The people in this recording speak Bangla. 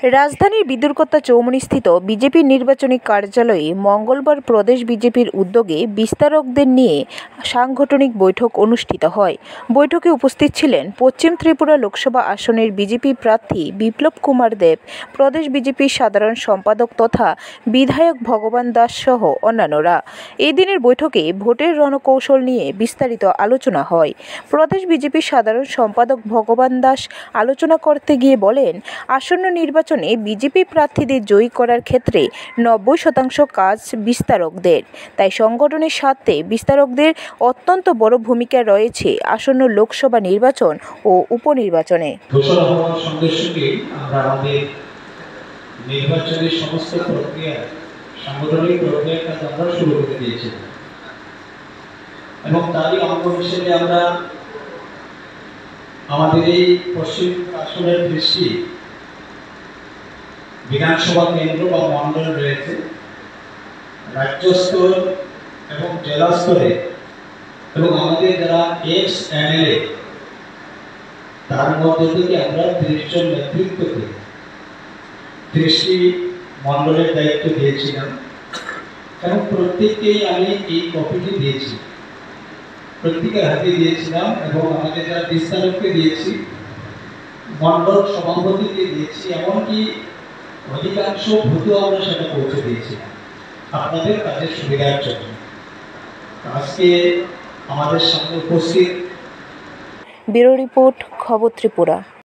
রাজধানীর বিদুরকত্তা চৌমুহনীস্থিত বিজেপির নির্বাচনী কার্যালয়ে মঙ্গলবার প্রদেশ বিজেপির উদ্যোগে বিস্তারকদের নিয়ে সাংগঠনিক বৈঠক অনুষ্ঠিত হয়। বৈঠকে উপস্থিত ছিলেন পশ্চিম ত্রিপুরা লোকসভা আসনের বিজেপি প্রার্থী বিপ্লব কুমার দেব, প্রদেশ বিজেপির সাধারণ সম্পাদক তথা বিধায়ক ভগবান দাস সহ অন্যান্যরা। এই দিনের বৈঠকে ভোটের রণকৌশল নিয়ে বিস্তারিত আলোচনা হয়। প্রদেশ বিজেপির সাধারণ সম্পাদক ভগবান দাস আলোচনা করতে গিয়ে বলেন, আসন্ন নির্বাচনে বিজেপি প্রার্থীদের জয়ী করার ক্ষেত্রে 90% কাজ বিস্তারকদের। তাই সংগঠনের স্বার্থে বিস্তারকদের অত্যন্ত বড় ভূমিকা রয়েছে আসন্ন লোকসভা নির্বাচন ও উপনির্বাচনে। নির্বাচনের সমস্ত প্রক্রিয়া সাংগঠনিক প্রক্রিয়ার কাজ আমরা শুরু করে দিয়েছি এবং তারই অঙ্গ হিসেবে আমরা আমাদের এই পশ্চিম আসনের দৃষ্টি বিধানসভা কেন্দ্র বা মন্ডল রয়েছে, রাজ্য স্তর এবং জেলা স্তরে এবং আমাদের যারা এক্স এমএলএ তার মধ্যে থেকে আমরা 30 জন নেতৃত্বকে 30টি মন্ডলের দায়িত্ব দিয়েছিলাম এবং প্রত্যেককেই আমি এই কপিটি দিয়েছি, প্রত্যেকের হাতে দিয়েছিলাম এবং আমাদের যারা বিস্তারককে দিয়েছি, মন্ডল সভাপতিকে দিয়েছি, এমনকি অধিকাংশ ভূতও আমরা সেটা পৌঁছে দিয়েছিলাম আপনাদের কাজের সুবিধার জন্য। আজকে আমাদের সামনে উপস্থিত ব্যুরো রিপোর্ট, খবর ত্রিপুরা।